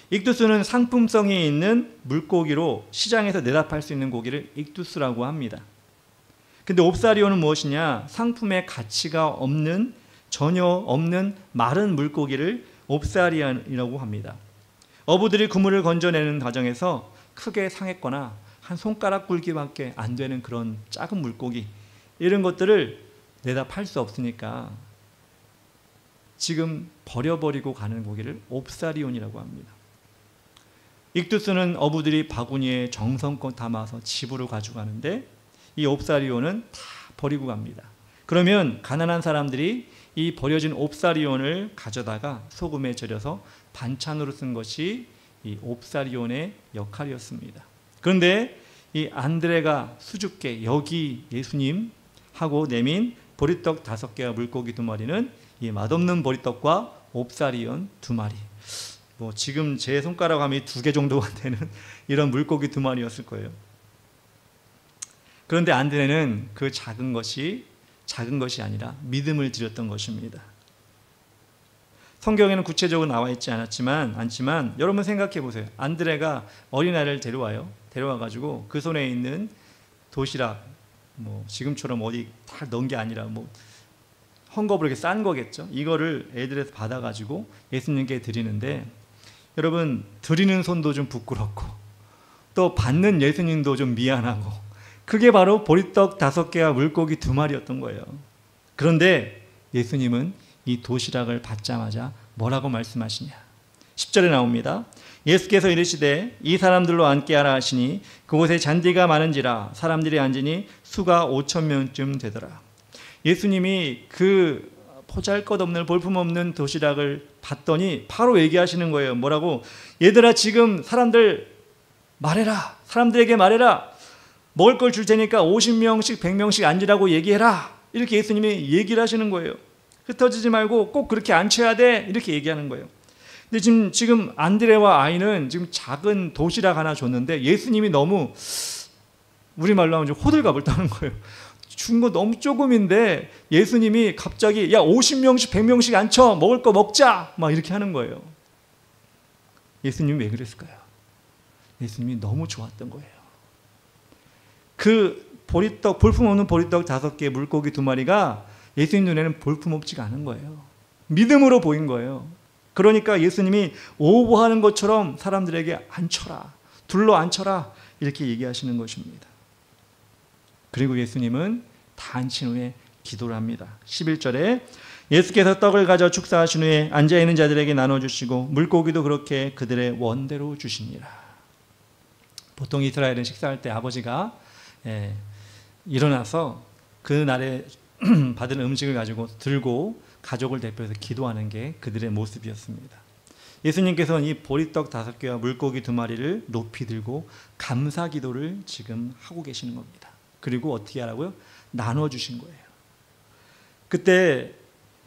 Speaker 1: 익두스는 상품성이 있는 물고기로 시장에서 내다 팔 수 있는 고기를 익두스라고 합니다. 근데 옵사리온은 무엇이냐? 상품의 가치가 없는, 전혀 없는 마른 물고기를 옵사리온이라고 합니다. 어부들이 그물을 건져내는 과정에서 크게 상했거나 한 손가락 굵기밖에 안 되는 그런 작은 물고기, 이런 것들을 내다 팔 수 없으니까 지금 버려버리고 가는 고기를 옵사리온이라고 합니다. 익두스는 어부들이 바구니에 정성껏 담아서 집으로 가져가는데 이 옵사리온은 다 버리고 갑니다. 그러면 가난한 사람들이 이 버려진 옵사리온을 가져다가 소금에 절여서 반찬으로 쓴 것이 이 옵사리온의 역할이었습니다. 그런데 이 안드레가 수줍게 여기 예수님하고 내민 보리떡 5개와 물고기 2마리는 이 맛없는 보리떡과 옵사리온 2마리, 뭐 지금 제 손가락 감이 2개 정도가 되는 이런 물고기 2마리였을 거예요. 그런데 안드레는 그 작은 것이 아니라 믿음을 드렸던 것입니다. 성경에는 구체적으로 나와 있지 않지만 여러분 생각해 보세요. 안드레가 어린아이를 데려와가지고 그 손에 있는 도시락, 뭐 지금처럼 어디 다 넣은 게 아니라 뭐 헝겊으로 이렇게 싼 거겠죠. 이거를 애들에서 받아가지고 예수님께 드리는데, 여러분 드리는 손도 좀 부끄럽고 또 받는 예수님도 좀 미안하고, 그게 바로 보리떡 5개와 물고기 2마리였던 거예요. 그런데 예수님은 이 도시락을 받자마자 뭐라고 말씀하시냐? 10절에 나옵니다. 예수께서 이르시되 이 사람들로 앉게 하라 하시니 그곳에 잔디가 많은지라 사람들이 앉으니 수가 5,000명쯤 되더라. 예수님이 그 보잘것없는 볼품없는 도시락을 받더니 바로 얘기하시는 거예요. 뭐라고? 얘들아, 지금 사람들에게 말해라. 먹을 걸 줄 테니까 50명씩 100명씩 앉으라고 얘기해라. 이렇게 예수님이 얘기를 하시는 거예요. 흩어지지 말고 꼭 그렇게 앉혀야 돼. 이렇게 얘기하는 거예요. 근데 지금 안드레와 아이는 지금 작은 도시락 하나 줬는데 예수님이 너무, 우리말로 하면 좀 호들갑을 떠는 거예요. 준 거 너무 조금인데 예수님이 갑자기 야 50명씩 100명씩 앉혀, 먹을 거 먹자, 막 이렇게 하는 거예요. 예수님이 왜 그랬을까요? 예수님이 너무 좋았던 거예요. 그 보리떡, 볼품없는 보리떡 5개, 물고기 2마리가 예수님 눈에는 볼품없지가 않은 거예요. 믿음으로 보인 거예요. 그러니까 예수님이 오버하는 것처럼 사람들에게 앉혀라, 둘러 앉혀라, 이렇게 얘기하시는 것입니다. 그리고 예수님은 다 앉힌 후에 기도를 합니다. 11절에 예수께서 떡을 가져 축사하신 후에 앉아있는 자들에게 나눠주시고 물고기도 그렇게 그들의 원대로 주시니라. 보통 이스라엘은 식사할 때 아버지가 일어나서 그 날에 받은 음식을 가지고 들고 가족을 대표해서 기도하는 게 그들의 모습이었습니다. 예수님께서는 이 보리떡 5개와 물고기 2마리를 높이 들고 감사 기도를 지금 하고 계시는 겁니다. 그리고 어떻게 하라고요? 나눠주신 거예요. 그때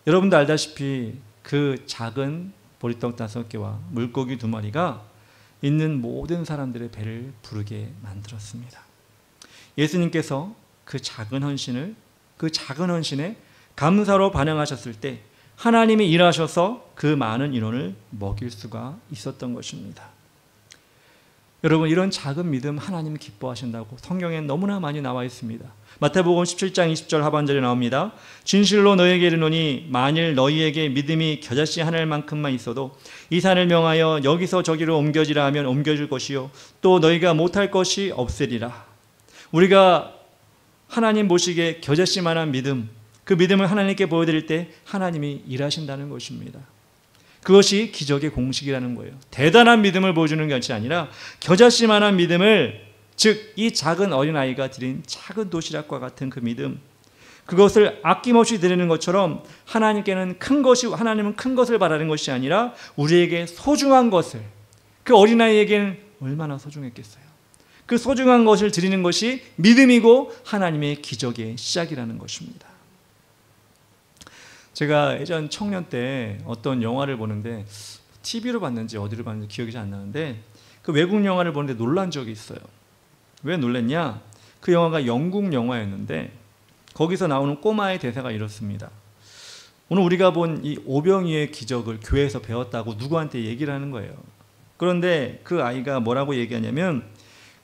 Speaker 1: 여러분도 알다시피 그 작은 보리떡 5개와 물고기 2마리가 있는 모든 사람들의 배를 부르게 만들었습니다. 예수님께서 그 작은 헌신에 감사로 반응하셨을 때 하나님이 일하셔서 그 많은 인원을 먹일 수가 있었던 것입니다. 여러분, 이런 작은 믿음 하나님 기뻐하신다고 성경에 너무나 많이 나와 있습니다. 마태복음 17장 20절 하반절에 나옵니다. 진실로 너희에게 이르노니 만일 너희에게 믿음이 겨자씨 하늘만큼만 있어도 이 산을 명하여 여기서 저기로 옮겨지라 하면 옮겨질 것이요 또 너희가 못할 것이 없으리라. 우리가 하나님 보시기에 겨자씨만한 믿음, 그 믿음을 하나님께 보여드릴 때 하나님이 일하신다는 것입니다. 그것이 기적의 공식이라는 거예요. 대단한 믿음을 보여주는 것이 아니라 겨자씨만한 믿음을, 즉 이 작은 어린아이가 드린 작은 도시락과 같은 그 믿음, 그것을 아낌없이 드리는 것처럼 하나님은 큰 것을 바라는 것이 아니라 우리에게 소중한 것을, 그 어린아이에게는 얼마나 소중했겠어요. 그 소중한 것을 드리는 것이 믿음이고 하나님의 기적의 시작이라는 것입니다. 제가 예전 청년 때 어떤 영화를 보는데 TV로 봤는지 어디로 봤는지 기억이 잘 안 나는데 그 외국 영화를 보는데 놀란 적이 있어요. 왜 놀랐냐? 그 영화가 영국 영화였는데 거기서 나오는 꼬마의 대사가 이렇습니다. 오늘 우리가 본 이 오병이의 기적을 교회에서 배웠다고 누구한테 얘기를 하는 거예요. 그런데 그 아이가 뭐라고 얘기하냐면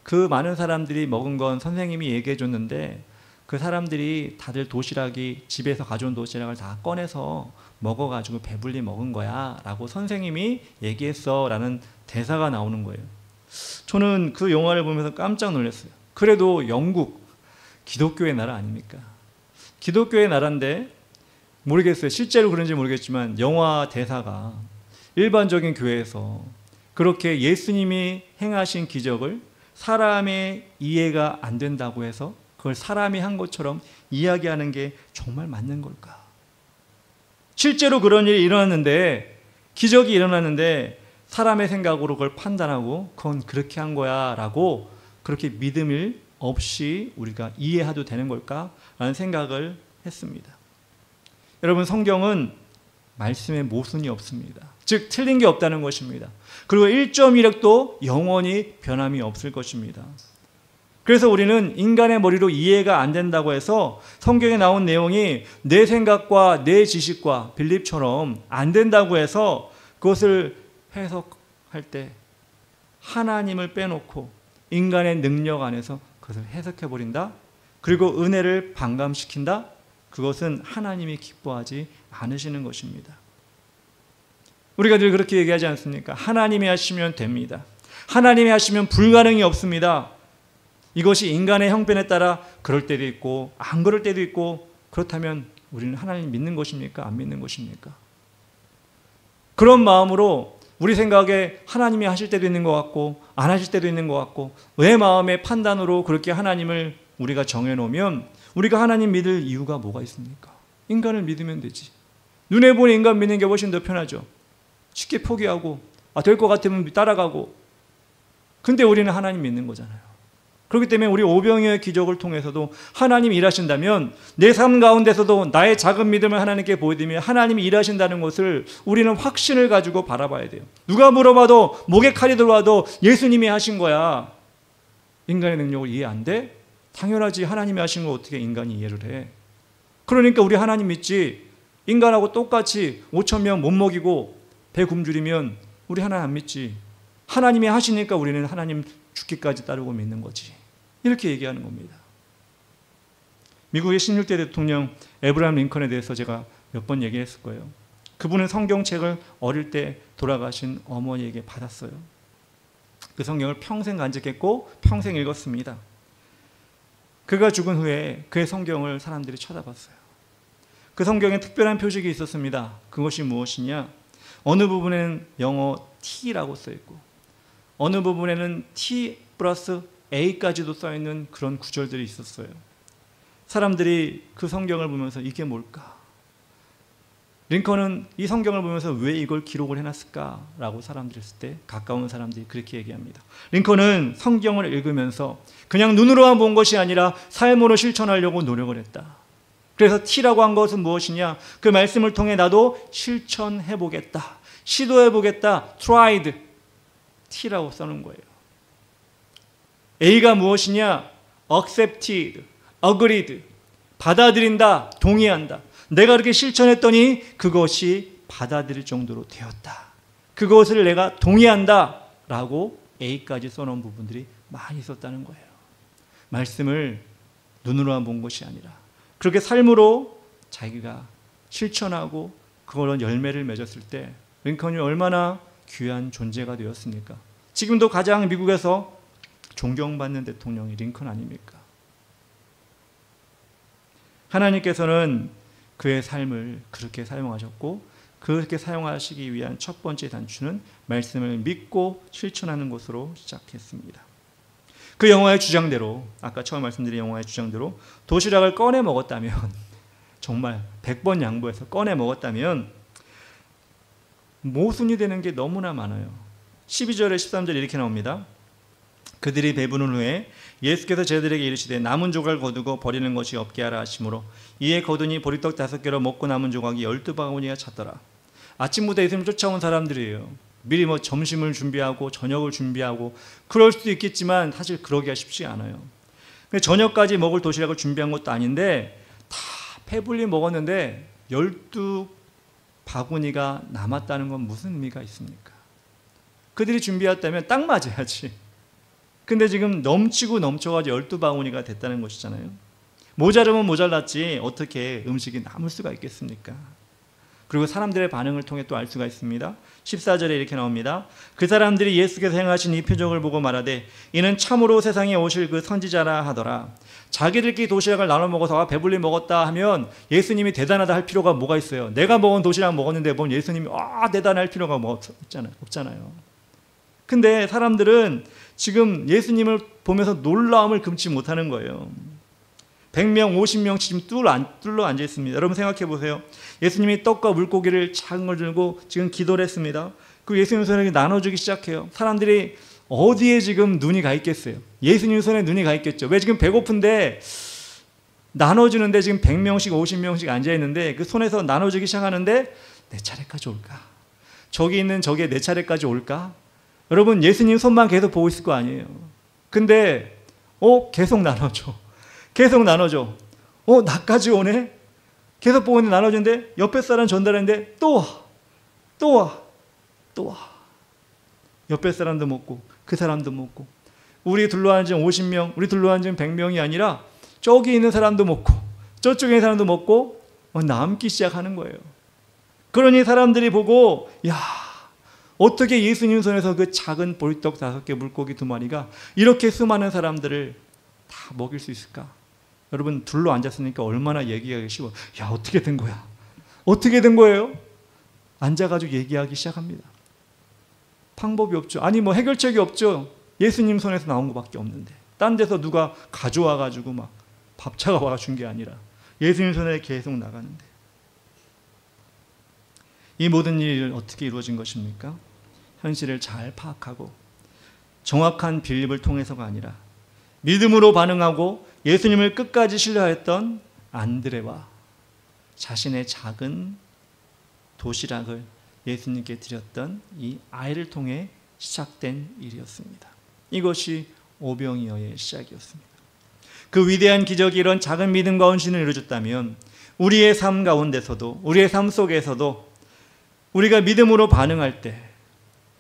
Speaker 1: 그 많은 사람들이 먹은 건 선생님이 얘기해 줬는데 그 사람들이 다들 도시락이 집에서 가져온 도시락을 다 꺼내서 먹어가지고 배불리 먹은 거야 라고 선생님이 얘기했어 라는 대사가 나오는 거예요. 저는 그 영화를 보면서 깜짝 놀랐어요. 그래도 영국 기독교의 나라 아닙니까? 기독교의 나라인데 모르겠어요. 실제로 그런지 모르겠지만 영화 대사가 일반적인 교회에서 그렇게 예수님이 행하신 기적을 사람의 이해가 안 된다고 해서 그걸 사람이 한 것처럼 이야기하는 게 정말 맞는 걸까? 실제로 그런 일이 일어났는데 기적이 일어났는데 사람의 생각으로 그걸 판단하고 그건 그렇게 한 거야 라고 그렇게 믿음을 없이 우리가 이해해도 되는 걸까? 라는 생각을 했습니다. 여러분 성경은 말씀에 모순이 없습니다. 즉 틀린 게 없다는 것입니다. 그리고 1.1획도 영원히 변함이 없을 것입니다. 그래서 우리는 인간의 머리로 이해가 안 된다고 해서 성경에 나온 내용이 내 생각과 내 지식과 빌립처럼 안 된다고 해서 그것을 해석할 때 하나님을 빼놓고 인간의 능력 안에서 그것을 해석해버린다. 그리고 은혜를 반감시킨다. 그것은 하나님이 기뻐하지 않으시는 것입니다. 우리가 늘 그렇게 얘기하지 않습니까? 하나님이 하시면 됩니다. 하나님이 하시면 불가능이 없습니다. 이것이 인간의 형편에 따라 그럴 때도 있고 안 그럴 때도 있고 그렇다면 우리는 하나님 믿는 것입니까? 안 믿는 것입니까? 그런 마음으로 우리 생각에 하나님이 하실 때도 있는 것 같고 안 하실 때도 있는 것 같고 내 마음의 판단으로 그렇게 하나님을 우리가 정해놓으면 우리가 하나님 믿을 이유가 뭐가 있습니까? 인간을 믿으면 되지. 눈에 보이는 인간 믿는 게 훨씬 더 편하죠. 쉽게 포기하고 될 것 같으면 따라가고. 근데 우리는 하나님 믿는 거잖아요. 그렇기 때문에 우리 오병이어의 기적을 통해서도 하나님이 일하신다면 내 삶 가운데서도 나의 작은 믿음을 하나님께 보여드리며 하나님이 일하신다는 것을 우리는 확신을 가지고 바라봐야 돼요. 누가 물어봐도 목에 칼이 들어와도 예수님이 하신 거야. 인간의 능력을 이해 안 돼? 당연하지. 하나님이 하신 거 어떻게 인간이 이해를 해? 그러니까 우리 하나님 믿지. 인간하고 똑같이 5,000명 못 먹이고 배 굶주리면 우리 하나님 안 믿지. 하나님이 하시니까 우리는 하나님 죽기까지 따르고 믿는 거지. 이렇게 얘기하는 겁니다. 미국의 16대 대통령 에브라함 링컨에 대해서 제가 몇 번 얘기했을 거예요. 그분은 성경책을 어릴 때 돌아가신 어머니에게 받았어요. 그 성경을 평생 간직했고 평생 읽었습니다. 그가 죽은 후에 그의 성경을 사람들이 쳐다봤어요. 그 성경에 특별한 표식이 있었습니다. 그것이 무엇이냐? 어느 부분에는 영어 T라고 써있고 어느 부분에는 T 플러스 A까지도 써있는 그런 구절들이 있었어요. 사람들이 그 성경을 보면서 이게 뭘까? 링컨은 이 성경을 보면서 왜 이걸 기록을 해놨을까라고 사람들이 했을 때 가까운 사람들이 그렇게 얘기합니다. 링컨은 성경을 읽으면서 그냥 눈으로만 본 것이 아니라 삶으로 실천하려고 노력을 했다. 그래서 T라고 한 것은 무엇이냐? 그 말씀을 통해 나도 실천해보겠다. 시도해보겠다. tried. T라고 써놓은 거예요. A가 무엇이냐? accepted, agreed. 받아들인다. 동의한다. 내가 그렇게 실천했더니 그것이 받아들일 정도로 되었다. 그것을 내가 동의한다. 라고 A까지 써놓은 부분들이 많이 있었다는 거예요. 말씀을 눈으로만 본 것이 아니라 그렇게 삶으로 자기가 실천하고 그런 열매를 맺었을 때 링컨이 얼마나 귀한 존재가 되었습니까? 지금도 가장 미국에서 존경받는 대통령이 링컨 아닙니까? 하나님께서는 그의 삶을 그렇게 사용하셨고 그렇게 사용하시기 위한 첫 번째 단추는 말씀을 믿고 실천하는 것으로 시작했습니다. 그 영화의 주장대로 아까 처음 말씀드린 영화의 주장대로 도시락을 꺼내 먹었다면 정말 100번 양보해서 꺼내 먹었다면 모순이 되는 게 너무나 많아요. 12절에 13절에 이렇게 나옵니다. 그들이 배부른 후에 예수께서 저들에게 이르시되 남은 조각을 거두고 버리는 것이 없게 하라 하시므로 이에 거두니 보리떡 5개로 먹고 남은 조각이 12바구니가 찼더라. 아침부터 예수님을 쫓아온 사람들이에요. 미리 점심을 준비하고 저녁을 준비하고 그럴 수도 있겠지만 사실 그러기가 쉽지 않아요. 저녁까지 먹을 도시락을 준비한 것도 아닌데 다 배불리 먹었는데 12바구니가 남았다는 건 무슨 의미가 있습니까? 그들이 준비했다면 딱 맞아야지. 근데 지금 넘치고 넘쳐가지고 12바구니가 됐다는 것이잖아요. 모자르면 모자랐지 어떻게 음식이 남을 수가 있겠습니까? 그리고 사람들의 반응을 통해 또 알 수가 있습니다. 14절에 이렇게 나옵니다. 그 사람들이 예수께서 행하신 이 표적을 보고 말하되 이는 참으로 세상에 오실 그 선지자라 하더라. 자기들끼리 도시락을 나눠 먹어서 배불리 먹었다 하면 예수님이 대단하다 할 필요가 뭐가 있어요? 내가 먹은 도시락 먹었는데 뭔 예수님이 대단할 필요가 뭐 없잖아요. 근데 사람들은 지금 예수님을 보면서 놀라움을 금치 못하는 거예요. 100명, 50명 지금 뚫러 앉아 있습니다. 여러분 생각해 보세요. 예수님이 떡과 물고기를 작은 걸 들고 지금 기도를 했습니다. 그 예수님 손에 나눠주기 시작해요. 사람들이 어디에 지금 눈이 가 있겠어요? 예수님 손에 눈이 가 있겠죠. 왜 지금 배고픈데 나눠주는데 지금 100명씩 50명씩 앉아 있는데 그 손에서 나눠주기 시작하는데 내 차례까지 올까? 저기 있는 저게 내 차례까지 올까? 여러분 예수님 손만 계속 보고 있을 거 아니에요. 근데 계속 나눠줘. 계속 나눠줘. 나까지 오네? 계속 보고 있는데 나눠주는데 옆에 사람 전달했는데 또 와. 옆에 사람도 먹고 그 사람도 먹고 우리 둘러앉은 50명, 우리 둘러앉은 100명이 아니라 저기 있는 사람도 먹고 저쪽에 있는 사람도 먹고 남기 시작하는 거예요. 그러니 사람들이 보고 어떻게 예수님 손에서 그 작은 보리떡 5개 물고기 2마리가 이렇게 수많은 사람들을 다 먹일 수 있을까? 여러분 둘러 앉았으니까 얼마나 얘기하기 쉬워. 어떻게 된 거야? 어떻게 된 거예요? 앉아가지고 얘기하기 시작합니다. 방법이 없죠. 아니 해결책이 없죠. 예수님 손에서 나온 것밖에 없는데 딴 데서 누가 가져와가지고 막 밥차가 와준 게 아니라 예수님 손에 계속 나가는데 이 모든 일이 어떻게 이루어진 것입니까? 현실을 잘 파악하고 정확한 빌립을 통해서가 아니라 믿음으로 반응하고 예수님을 끝까지 신뢰하였던 안드레와 자신의 작은 도시락을 예수님께 드렸던 이 아이를 통해 시작된 일이었습니다. 이것이 오병이어의 시작이었습니다. 그 위대한 기적이 이런 작은 믿음과 헌신을 이루어줬다면 우리의 삶 가운데서도 우리의 삶 속에서도 우리가 믿음으로 반응할 때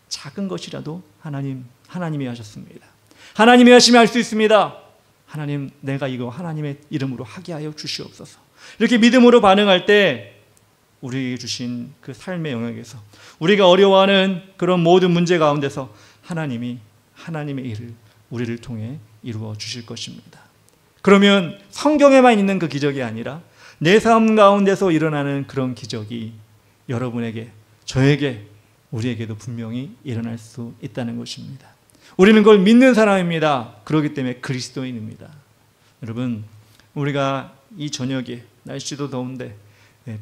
Speaker 1: 작은 것이라도 하나님이 하셨습니다. 하나님이 하시면 할 수 있습니다. 하나님 내가 이거 하나님의 이름으로 하게 하여 주시옵소서. 이렇게 믿음으로 반응할 때 우리에게 주신 그 삶의 영역에서 우리가 어려워하는 그런 모든 문제 가운데서 하나님이 하나님의 일을 우리를 통해 이루어 주실 것입니다. 그러면 성경에만 있는 그 기적이 아니라 내 삶 가운데서 일어나는 그런 기적이 여러분에게 저에게 우리에게도 분명히 일어날 수 있다는 것입니다. 우리는 그걸 믿는 사람입니다. 그렇기 때문에 그리스도인입니다. 여러분 우리가 이 저녁에 날씨도 더운데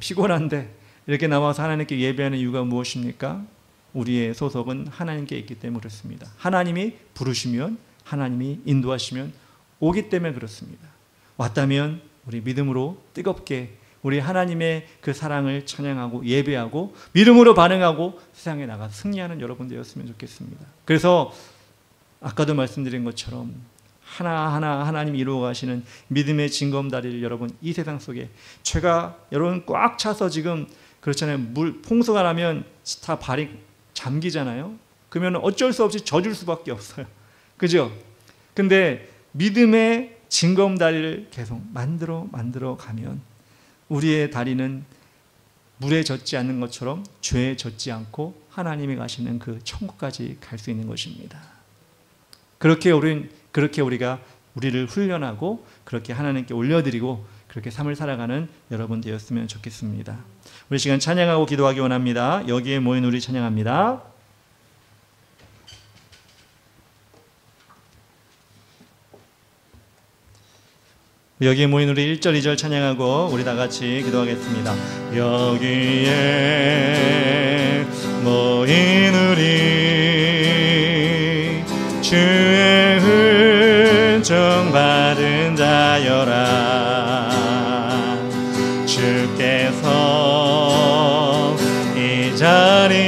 Speaker 1: 피곤한데 이렇게 나와서 하나님께 예배하는 이유가 무엇입니까? 우리의 소속은 하나님께 있기 때문에 그렇습니다. 하나님이 부르시면 하나님이 인도하시면 오기 때문에 그렇습니다. 왔다면 우리 믿음으로 뜨겁게 우리 하나님의 그 사랑을 찬양하고 예배하고 믿음으로 반응하고 세상에 나가 승리하는 여러분 되었으면 좋겠습니다. 그래서 아까도 말씀드린 것처럼 하나하나 하나님이 이루어 가시는 믿음의 징검다리를 여러분 이 세상 속에 죄가 여러분 꽉 차서 지금 그렇잖아요. 풍수가 나면 다 발이 잠기잖아요. 그러면 어쩔 수 없이 젖을 수밖에 없어요. 그죠? 근데 믿음의 징검다리를 계속 만들어 가면 우리의 다리는 물에 젖지 않는 것처럼 죄에 젖지 않고 하나님이 가시는 그 천국까지 갈 수 있는 것입니다. 그렇게 우리가 우리를 훈련하고 그렇게 하나님께 올려드리고 그렇게 삶을 살아가는 여러분 되었으면 좋겠습니다. 우리 시간 찬양하고 기도하기 원합니다. 여기에 모인 우리 찬양합니다. 여기에 모인 우리 1절 2절 찬양하고 우리 다 같이 기도하겠습니다. 여기에 모인 우리 주의 이 자리에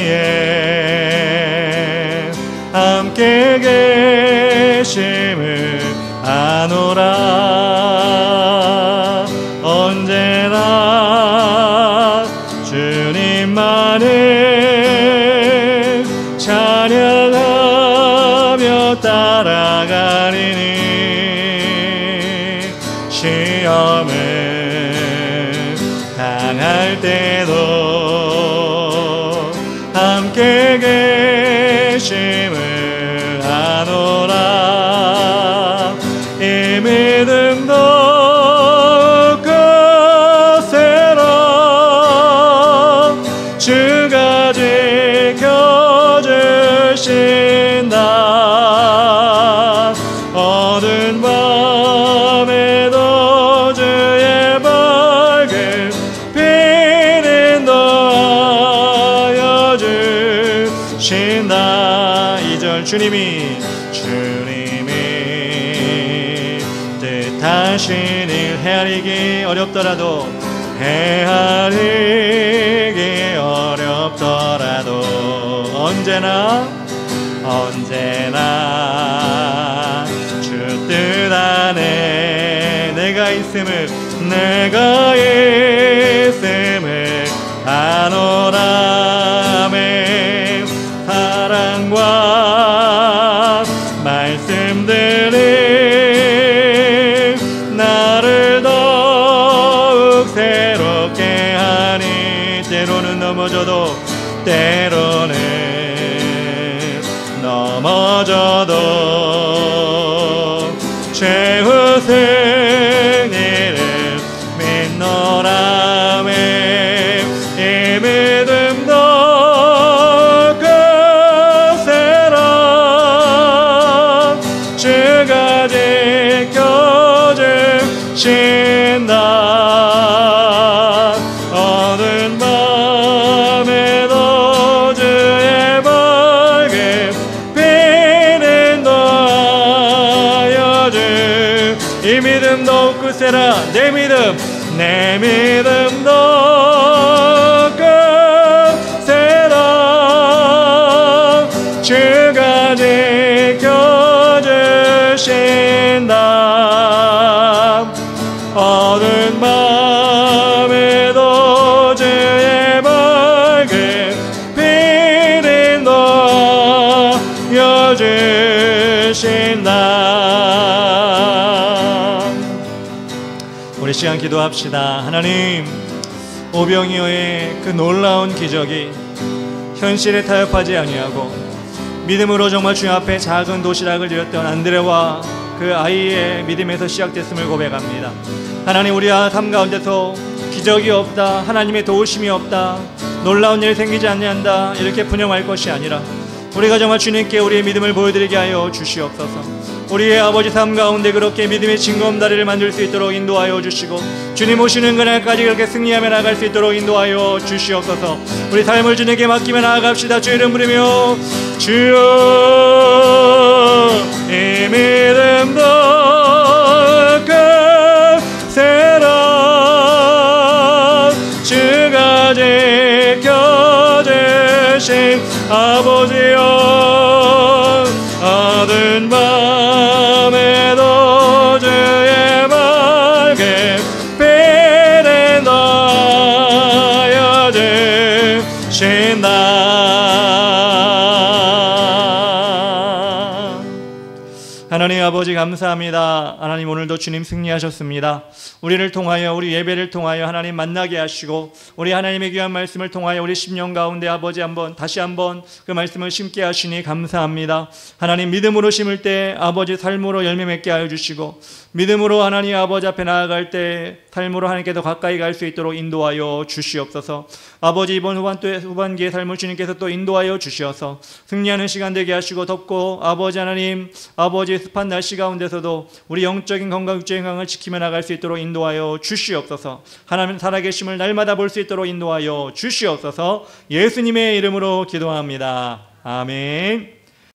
Speaker 1: 함께 계심을 아노라. 언제나 주님만을 찬양하며 따라가리니 시험을 당할 때도 함께 계심을 아노라. 이 믿음도 거세라. 주가 지켜주신다. 어두운 밤에도 주의 밝은 빛은 더하여 주신다. 2절 주님이 뜻하신 일 헤아리기 어렵더라도 헤아리기 어렵더라도 언제나 주 뜻 안에 내가 있음을 아노라. 아멘. 사랑과 말씀들이 나를 더욱 새롭게 하니 때로는 넘어져도 최후 승리를 믿노라매. 이 믿음도 거세라. 주가 지켜주신다. 어두운 밤에도 주의 밝은 빛은 더하여 이 믿음도 거세라. 내 믿음도 거세라. 주가 지켜주신다. 어두운 밤에도 주의 밝은 빛은 더하여 주신다. 우리 시간 기도합시다. 하나님, 오병이어의 그 놀라운 기적이 현실에 타협하지 아니하고 믿음으로 정말 주님 앞에 작은 도시락을 드렸던 안드레와 그 아이의 믿음에서 시작됐음을 고백합니다. 하나님, 우리 삶 가운데서 기적이 없다, 하나님의 도우심이 없다, 놀라운 일이 생기지 않는다 이렇게 분영할 것이 아니라 우리가 정말 주님께 우리의 믿음을 보여드리게 하여 주시옵소서. 우리의 아버지 삶 가운데 그렇게 믿음의 징검다리를 만들 수 있도록 인도하여 주시고 주님 오시는 그날까지 그렇게 승리하며 나아갈 수 있도록 인도하여 주시옵소서. 우리 삶을 주님께 맡기며 나아갑시다. 주 이름 부르며 주여, 이 믿음도 거세라. 주가 지켜주신 아버지여, 어두운 밤에도 주의 밝은 빛은 더하여 주신다. 하나님 아버지 감사합니다. 하나님, 오늘도 주님 승리하셨습니다. 우리를 통하여, 우리 예배를 통하여 하나님 만나게 하시고 우리 하나님의 귀한 말씀을 통하여 우리 심령 가운데 아버지 다시 한번 그 말씀을 심게 하시니 감사합니다. 하나님, 믿음으로 심을 때 아버지 삶으로 열매 맺게 하여 주시고 믿음으로 하나님 아버지 앞에 나아갈 때 삶으로 하나님께 더 가까이 갈 수 있도록 인도하여 주시옵소서. 아버지, 이번 후반기의 삶을 주님께서 또 인도하여 주시어서 승리하는 시간 되게 하시고 덥고 아버지 하나님 아버지 습한 날씨 가운데서도 우리 영적인 건강, 육적인 건강을 지키며 나갈 수 있도록 인도하여 주시옵소서. 하나님 살아계심을 날마다 볼 수 있도록 인도하여 주시옵소서. 예수님의 이름으로 기도합니다. 아멘.